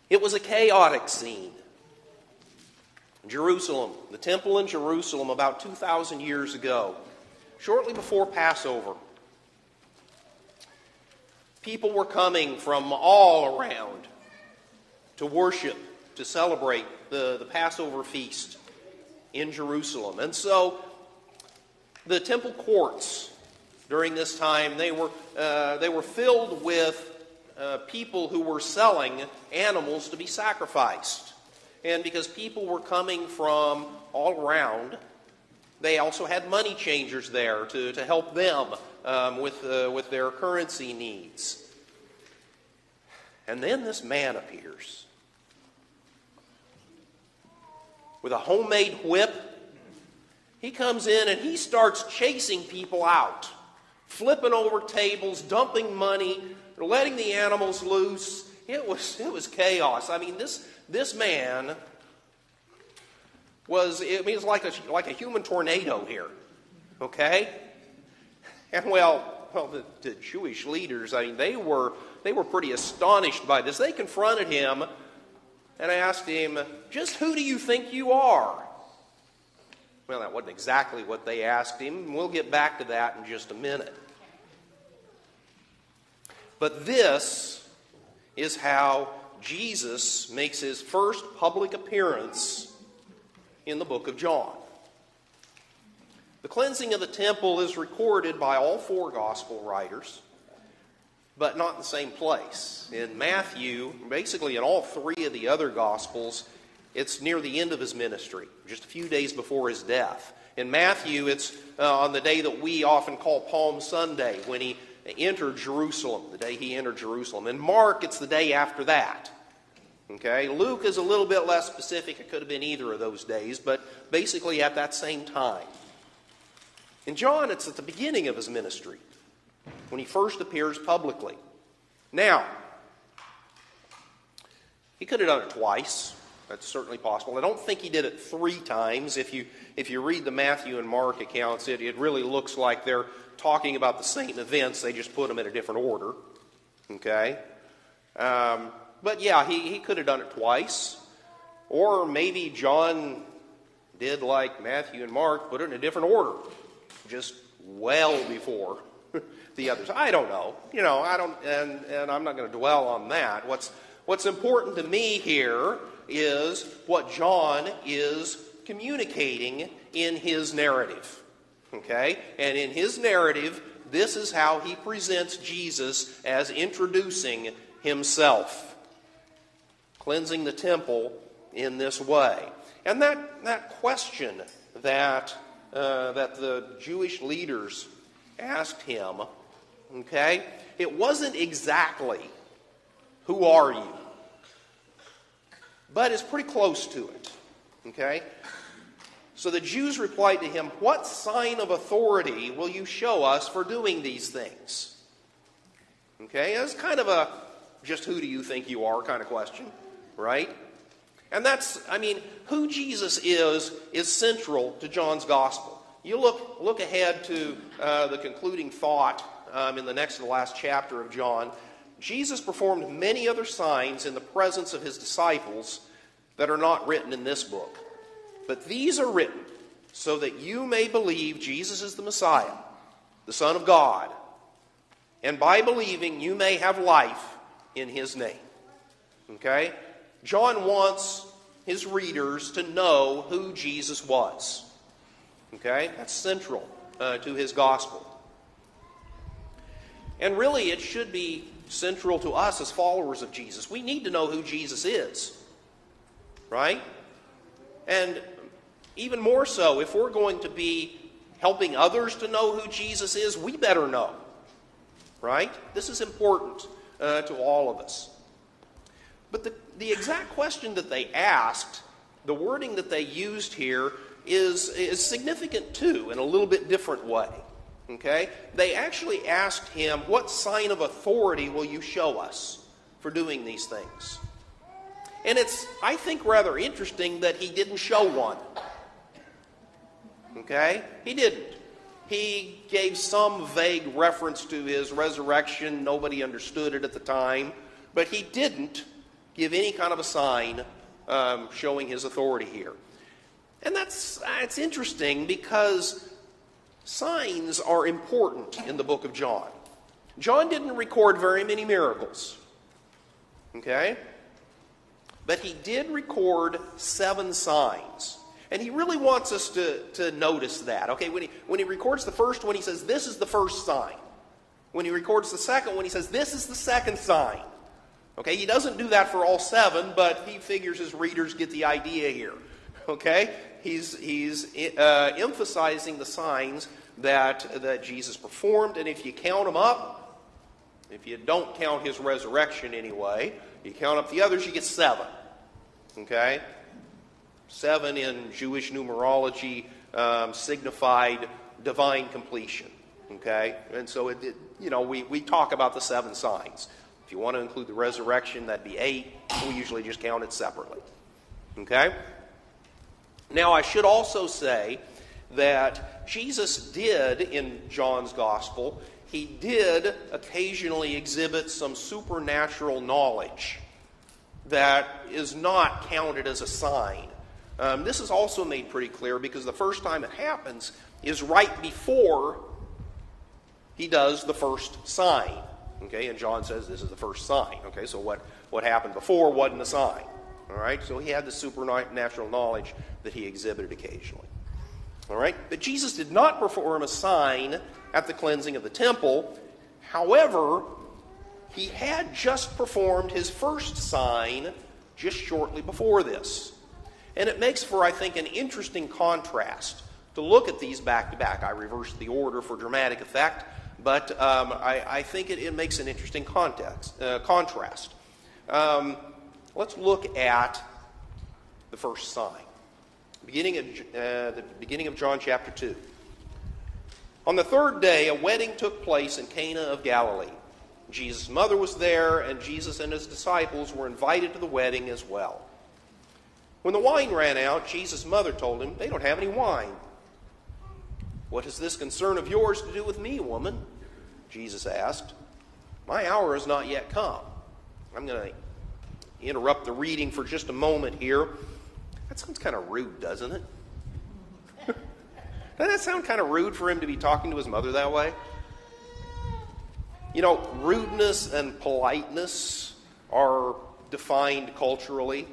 It was a chaotic scene. Jerusalem, the temple in Jerusalem about 2,000 years ago, shortly before Passover. People were coming from all around to worship, to celebrate the Passover feast in Jerusalem. And so the temple courts during this time, they were filled with people who were selling animals to be sacrificed. And because people were coming from all around, they also had money changers there to help them with their currency needs. And then this man appears with a homemade whip. He comes in and he starts chasing people out, flipping over tables, dumping money, letting the animals loose. It was chaos. I mean, this man was like a human tornado here, okay? And well, the Jewish leaders, I mean, they were pretty astonished by this. They confronted him and asked him, "Just who do you think you are?" Well, that wasn't exactly what they asked him. We'll get back to that in just a minute. But this is how Jesus makes his first public appearance in the book of John. The cleansing of the temple is recorded by all four gospel writers, but not in the same place. In Matthew, basically in all three of the other gospels, it's near the end of his ministry, just a few days before his death. In Matthew, it's on the day that we often call Palm Sunday, when he entered Jerusalem, the day he entered Jerusalem. In Mark, it's the day after that. Okay, Luke is a little bit less specific. It could have been either of those days, but basically at that same time. In John, it's at the beginning of his ministry, when he first appears publicly. Now, he could have done it twice. That's certainly possible. I don't think he did it 3 times. If you read the Matthew and Mark accounts, it really looks like they're talking about the same events. They just put them in a different order. Okay? But yeah, he could have done it twice. Or maybe John did like Matthew and Mark, put it in a different order, just well before the others. I don't know. And I'm not going to dwell on that. What's important to me here is what John is communicating in his narrative. Okay? And in his narrative, this is how he presents Jesus as introducing himself, cleansing the temple in this way. And that question that the Jewish leaders asked him, okay, it wasn't exactly, "Who are you?" But it's pretty close to it. Okay? So the Jews replied to him, "What sign of authority will you show us for doing these things?" Okay? It's kind of a just who do you think you are kind of question, right? And who Jesus is central to John's gospel. You look ahead to the concluding thought in the next to the last chapter of John. Jesus performed many other signs in the presence of his disciples that are not written in this book. But these are written so that you may believe Jesus is the Messiah, the Son of God, and by believing you may have life in his name. Okay? John wants his readers to know who Jesus was. Okay? That's central to his gospel. And really, it should be central to us as followers of Jesus. We need to know who Jesus is. Right? And even more so, if we're going to be helping others to know who Jesus is, we better know. Right? This is important to all of us. But the exact question that they asked, the wording that they used here, is significant too, in a little bit different way. Okay? They actually asked him, "What sign of authority will you show us for doing these things?" And it's, I think, rather interesting that he didn't show one. Okay? He didn't. He gave some vague reference to his resurrection. Nobody understood it at the time. But he didn't give any kind of a sign showing his authority here. And it's interesting because signs are important in the book of John. John didn't record very many miracles, okay? But he did record 7 signs. And he really wants us to notice that, okay? When he records the first one, he says, this is the first sign. When he records the second one, he says, this is the second sign. Okay, he doesn't do that for all 7, but he figures his readers get the idea here. Okay, he's emphasizing the signs that Jesus performed, and if you count them up, if you don't count his resurrection anyway, you count up the others, you get 7. Okay, 7 in Jewish numerology signified divine completion. Okay, and so we talk about the 7 signs. If you want to include the resurrection, that'd be 8. We usually just count it separately. Okay? Now, I should also say that Jesus did, in John's Gospel, he did occasionally exhibit some supernatural knowledge that is not counted as a sign. This is also made pretty clear because the first time it happens is right before he does the first sign. Okay, and John says this is the first sign. Okay, so what happened before wasn't a sign. All right, so he had the supernatural knowledge that he exhibited occasionally. All right, but Jesus did not perform a sign at the cleansing of the temple. However, he had just performed his first sign just shortly before this. And it makes for, I think, an interesting contrast to look at these back to back. I reversed the order for dramatic effect. But I think it makes an interesting contrast. Let's look at the first sign. The beginning of John chapter 2. On the 3rd day, a wedding took place in Cana of Galilee. Jesus' mother was there, and Jesus and his disciples were invited to the wedding as well. When the wine ran out, Jesus' mother told him, "They don't have any wine." "What has this concern of yours to do with me, woman?" Jesus asked. "My hour has not yet come." I'm going to interrupt the reading for just a moment here. That sounds kind of rude, doesn't it? Doesn't that sound kind of rude for him to be talking to his mother that way? You know, rudeness and politeness are defined culturally.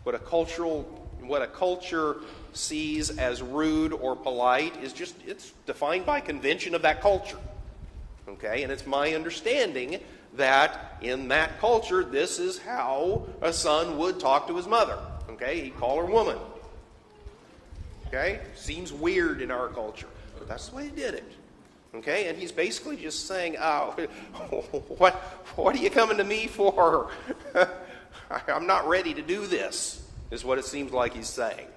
What a culture sees as rude or polite is it's defined by convention of that culture. Okay, and it's my understanding that in that culture, this is how a son would talk to his mother. Okay, he'd call her woman. Okay, seems weird in our culture, but that's the way he did it. Okay, and he's basically just saying, "Oh, what are you coming to me for? I'm not ready to do this," is what it seems like he's saying.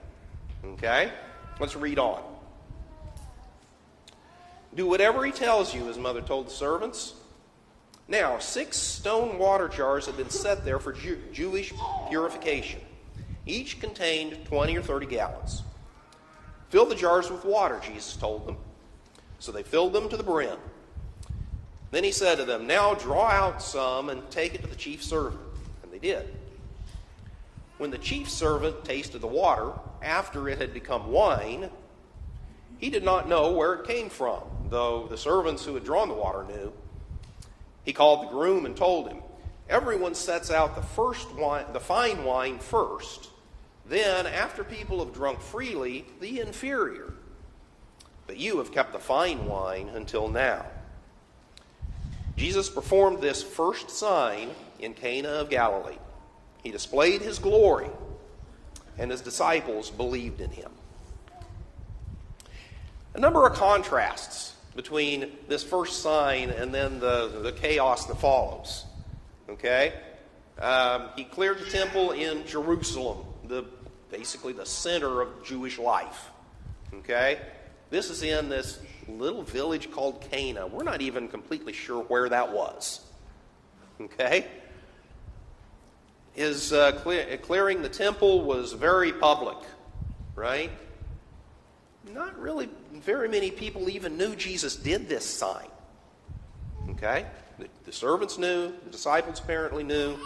Okay, let's read on. "Do whatever he tells you," his mother told the servants. Now, 6 stone water jars had been set there for Jewish purification. Each contained 20 or 30 gallons. "Fill the jars with water," Jesus told them. So they filled them to the brim. Then he said to them, "Now draw out some and take it to the chief servant." And they did. When the chief servant tasted the water, after it had become wine, he did not know where it came from, though the servants who had drawn the water knew. He called the groom and told him, "Everyone sets out the fine wine first. Then, after people have drunk freely, the inferior. But you have kept the fine wine until now." Jesus performed this first sign in Cana of Galilee. He displayed his glory, and his disciples believed in him. A number of contrasts between this first sign and then the chaos that follows. Okay? He cleared the temple in Jerusalem, basically the center of Jewish life. Okay? This is in this little village called Cana. We're not even completely sure where that was. Okay? His clearing the temple was very public, right? Not really very many people even knew Jesus did this sign. Okay? The servants knew, the disciples apparently knew,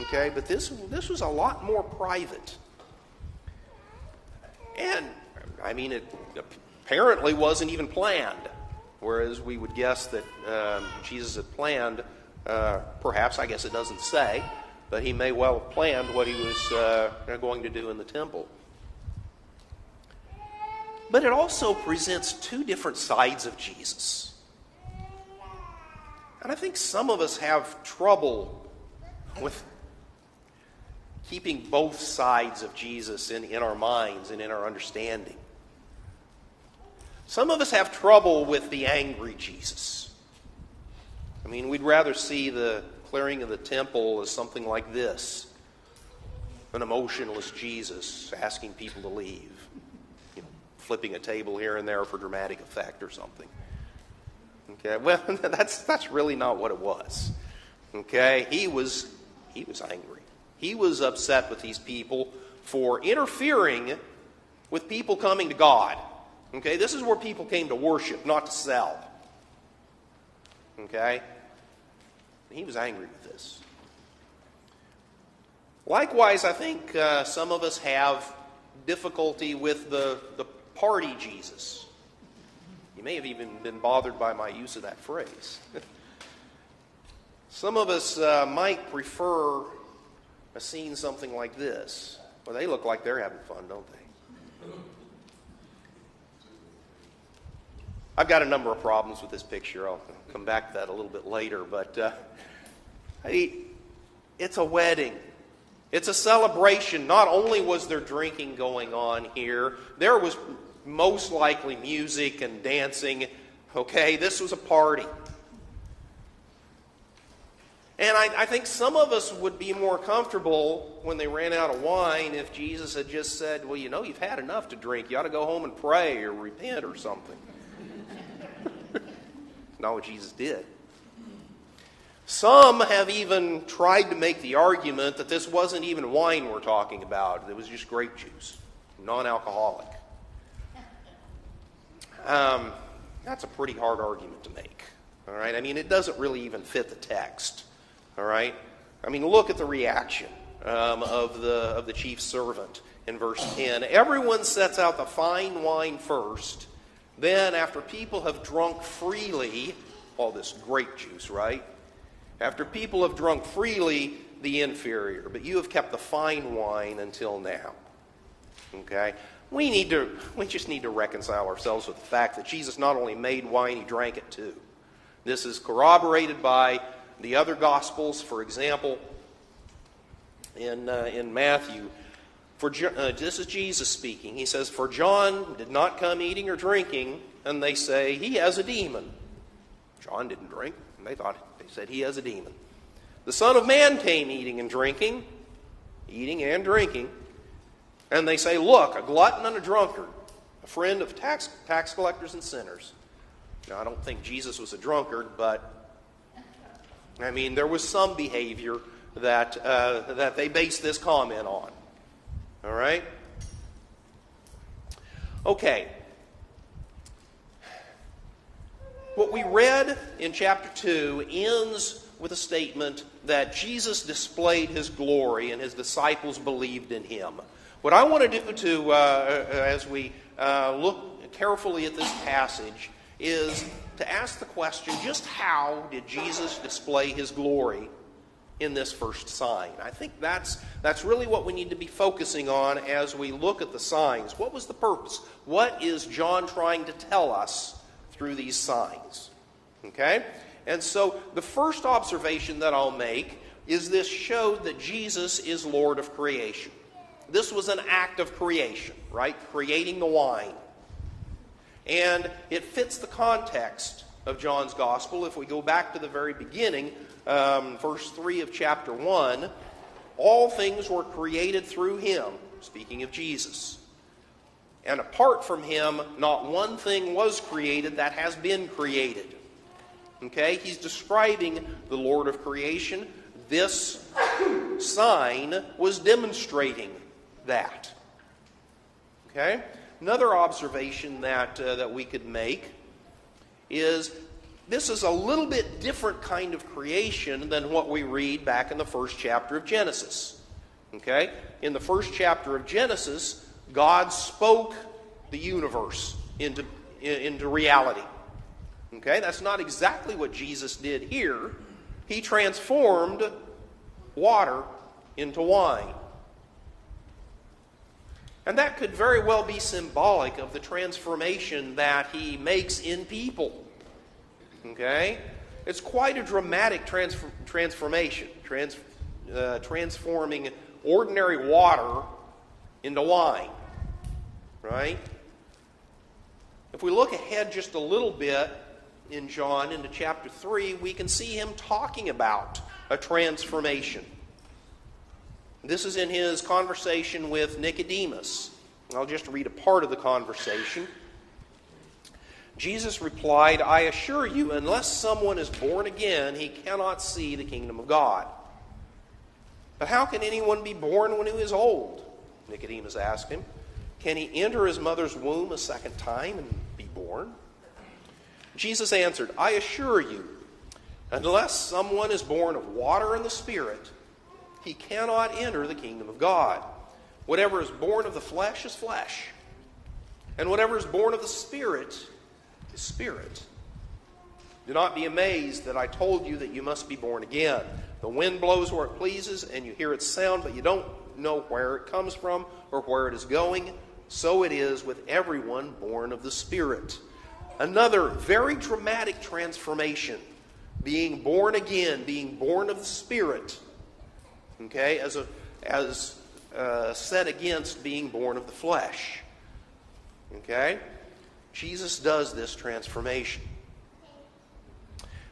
Okay, but this was a lot more private. And, I mean, it apparently wasn't even planned. Whereas we would guess that Jesus had planned, perhaps, I guess it doesn't say, but he may well have planned what he was going to do in the temple. But it also presents two different sides of Jesus. And I think some of us have trouble with keeping both sides of Jesus in our minds and in our understanding. Some of us have trouble with the angry Jesus. I mean, we'd rather see the clearing of the temple as something like this. An emotionless Jesus asking people to leave. You know, flipping a table here and there for dramatic effect or something. Okay, well, that's really not what it was. Okay, he was angry. He was upset with these people for interfering with people coming to God. Okay, this is where people came to worship, not to sell. Okay? He was angry with this. Likewise, I think some of us have difficulty with the party Jesus. You may have even been bothered by my use of that phrase. Some of us might prefer a scene something like this. Well, they look like they're having fun, don't they? I've got a number of problems with this picture. I'll come back to that a little bit later. But it's a wedding. It's a celebration. Not only was there drinking going on here, there was most likely music and dancing. Okay, this was a party. And I think some of us would be more comfortable when they ran out of wine if Jesus had just said, well, you know, you've had enough to drink. You ought to go home and pray or repent or something. Not what Jesus did. Some have even tried to make the argument that this wasn't even wine we're talking about. It was just grape juice, non-alcoholic. That's a pretty hard argument to make. All right, I mean, it doesn't really even fit the text. All right, I mean, look at the reaction of the chief servant in verse 10. Everyone sets out the fine wine first. Then, after people have drunk freely, all this grape juice, right? After people have drunk freely, the inferior. But you have kept the fine wine until now. Okay? We just need to reconcile ourselves with the fact that Jesus not only made wine, he drank it too. This is corroborated by the other Gospels. For example, in Matthew, this is Jesus speaking. He says, "For John did not come eating or drinking, and they say, he has a demon." John didn't drink, and they said he has a demon. "The Son of Man came eating and drinking," eating and drinking, "and they say, look, a glutton and a drunkard, a friend of tax collectors and sinners." Now, I don't think Jesus was a drunkard, but I mean, there was some behavior that they based this comment on. All right? Okay. What we read in chapter 2 ends with a statement that Jesus displayed his glory and his disciples believed in him. What I want to do as we look carefully at this passage is to ask the question, just how did Jesus display his glory in this first sign? I think that's really what we need to be focusing on as we look at the signs. What was the purpose? What is John trying to tell us through these signs? Okay? And so the first observation that I'll make is this showed that Jesus is Lord of creation. This was an act of creation, right? Creating the wine. And it fits the context of John's Gospel. If we go back to the very beginning, verse 3 of chapter 1, all things were created through him, speaking of Jesus. And apart from him, not one thing was created that has been created. Okay? He's describing the Lord of creation. This sign was demonstrating that. Okay? Another observation that we could make is this is a little bit different kind of creation than what we read back in the first chapter of Genesis. Okay? In the first chapter of Genesis, God spoke the universe into reality. Okay? That's not exactly what Jesus did here. He transformed water into wine. And that could very well be symbolic of the transformation that he makes in people. Okay? It's quite a dramatic transformation. Transforming ordinary water into wine. Right? If we look ahead just a little bit in John into chapter 3, we can see him talking about a transformation. This is in his conversation with Nicodemus. I'll just read a part of the conversation. Jesus replied, "I assure you, unless someone is born again, he cannot see the kingdom of God." "But how can anyone be born when he is old?" Nicodemus asked him. "Can he enter his mother's womb a second time and be born?" Jesus answered, "I assure you, unless someone is born of water and the Spirit, he cannot enter the kingdom of God. Whatever is born of the flesh is flesh, and whatever is born of the Spirit is spirit. Do not be amazed that I told you that you must be born again. The wind blows where it pleases, and you hear its sound, but you don't know where it comes from or where it is going. So it is with everyone born of the Spirit." Another very dramatic transformation. Being born again, being born of the Spirit. Okay, as set against being born of the flesh. Okay? Jesus does this transformation.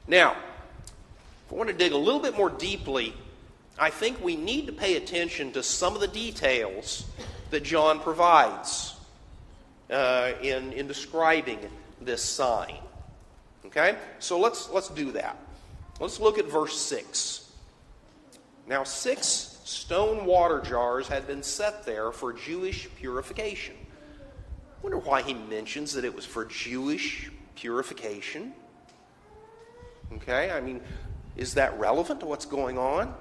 Now, if I want to dig a little bit more deeply, I think we need to pay attention to some of the details that John provides in describing this sign. Okay? So let's do that. Let's look at verse 6. Now 6 stone water jars had been set there for Jewish purification. I wonder why he mentions that it was for Jewish purification. Okay, I mean, is that relevant to what's going on?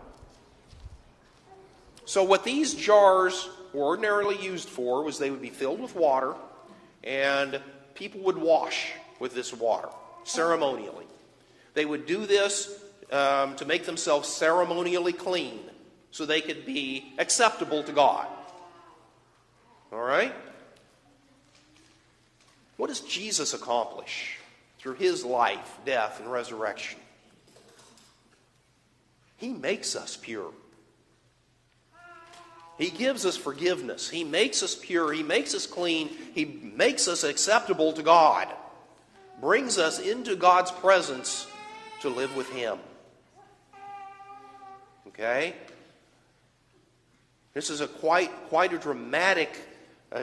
So what these jars were ordinarily used for was they would be filled with water, and people would wash with this water ceremonially. They would do this to make themselves ceremonially clean so they could be acceptable to God. All right? What does Jesus accomplish through his life, death, and resurrection? He makes us pure. He gives us forgiveness. He makes us pure. He makes us clean. He makes us acceptable to God. Brings us into God's presence to live with him. Okay? This is quite a dramatic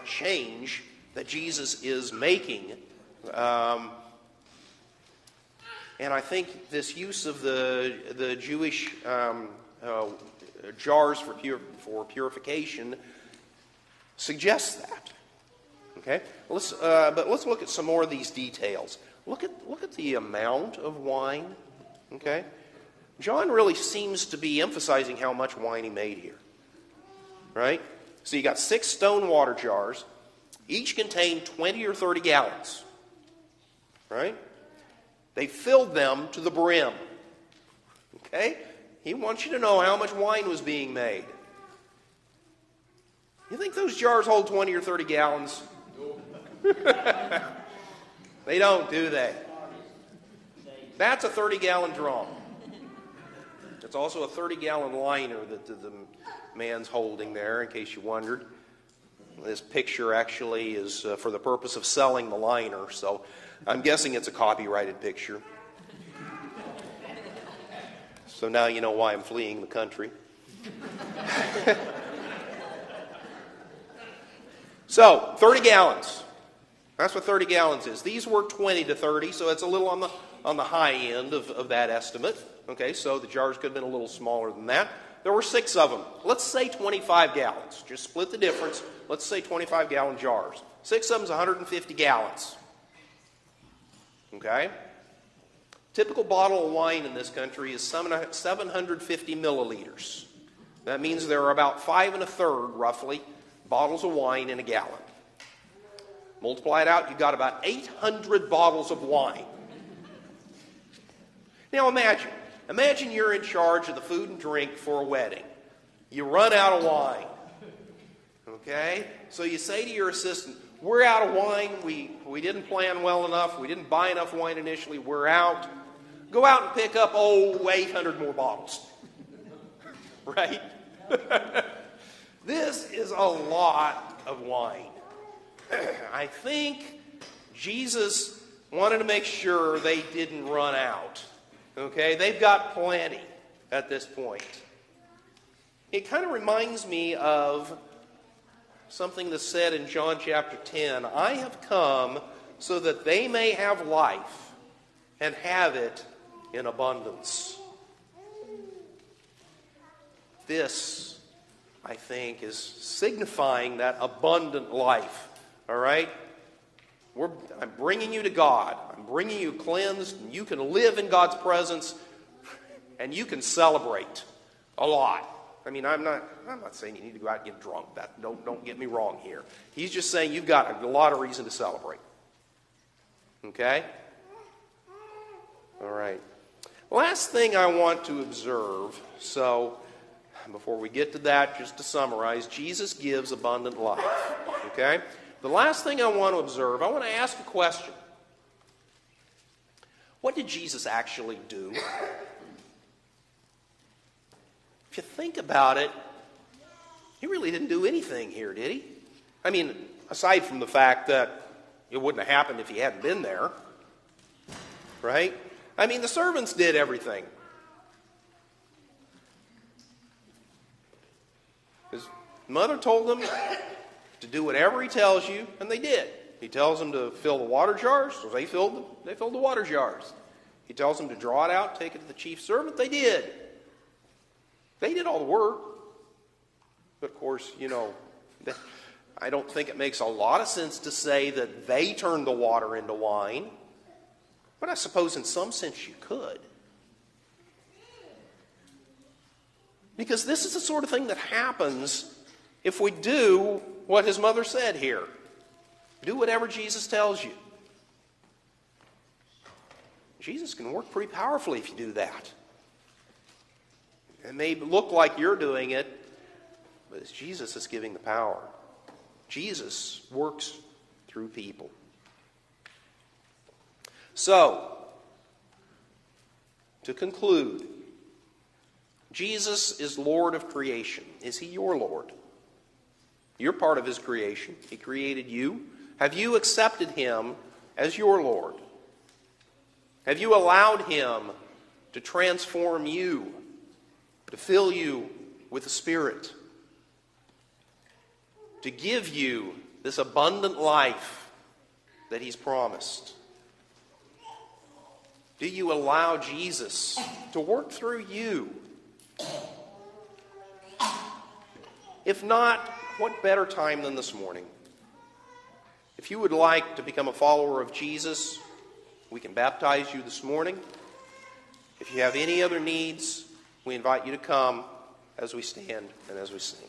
change that Jesus is making. And I think this use of the Jewish jars for purification suggests that. Okay? But let's look at some more of these details. Look at the amount of wine. Okay? John really seems to be emphasizing how much wine he made here. Right? So you got 6 stone water jars. Each contained 20 or 30 gallons. Right? They filled them to the brim. Okay? He wants you to know how much wine was being made. You think those jars hold 20 or 30 gallons? They don't, do they? That's a 30-gallon drum. It's also a 30-gallon liner that the man's holding there, in case you wondered. This picture actually is for the purpose of selling the liner, so I'm guessing it's a copyrighted picture. So now you know why I'm fleeing the country. So, 30 gallons. That's what 30 gallons is. These were 20 to 30, so it's a little on the high end of that estimate. Okay, so the jars could have been a little smaller than that. There were 6 of them. Let's say 25 gallons. Just split the difference. Let's say 25-gallon jars. 6 of them is 150 gallons. Okay? Typical bottle of wine in this country is 750 milliliters. That means there are about 5 1/3, roughly, bottles of wine in a gallon. Multiply it out, you've got about 800 bottles of wine. Now imagine you're in charge of the food and drink for a wedding. You run out of wine. Okay? So you say to your assistant, we're out of wine. We didn't plan well enough. We didn't buy enough wine initially. We're out. Go out and pick up, 800 more bottles. Right? This is a lot of wine. I think Jesus wanted to make sure they didn't run out. Okay? They've got plenty at this point. It kind of reminds me of something that's said in John chapter 10. I have come so that they may have life and have it in abundance. This, I think, is signifying that abundant life. All right? I'm bringing you to God. I'm bringing you cleansed. And you can live in God's presence, and you can celebrate a lot. I mean, I'm not saying you need to go out and get drunk. Don't get me wrong here. He's just saying you've got a lot of reason to celebrate. Okay? All right. Last thing I want to observe, so before we get to that, just to summarize, Jesus gives abundant life. Okay? The last thing I want to observe, I want to ask a question. What did Jesus actually do? If you think about it, he really didn't do anything here, did he? I mean, aside from the fact that it wouldn't have happened if he hadn't been there. Right? I mean, the servants did everything. His mother told them to do whatever he tells you, and they did. He tells them to fill the water jars, so they filled the water jars. He tells them to draw it out, take it to the chief servant, they did. They did all the work. But of course, I don't think it makes a lot of sense to say that they turned the water into wine. But I suppose in some sense you could. Because this is the sort of thing that happens if we do what his mother said here. Do whatever Jesus tells you. Jesus can work pretty powerfully if you do that. It may look like you're doing it, but it's Jesus that's giving the power. Jesus works through people. So, to conclude, Jesus is Lord of creation. Is he your Lord? You're part of his creation. He created you. Have you accepted him as your Lord? Have you allowed him to transform you, to fill you with the Spirit, to give you this abundant life that he's promised? Do you allow Jesus to work through you? If not, what better time than this morning? If you would like to become a follower of Jesus, we can baptize you this morning. If you have any other needs, we invite you to come as we stand and as we sing.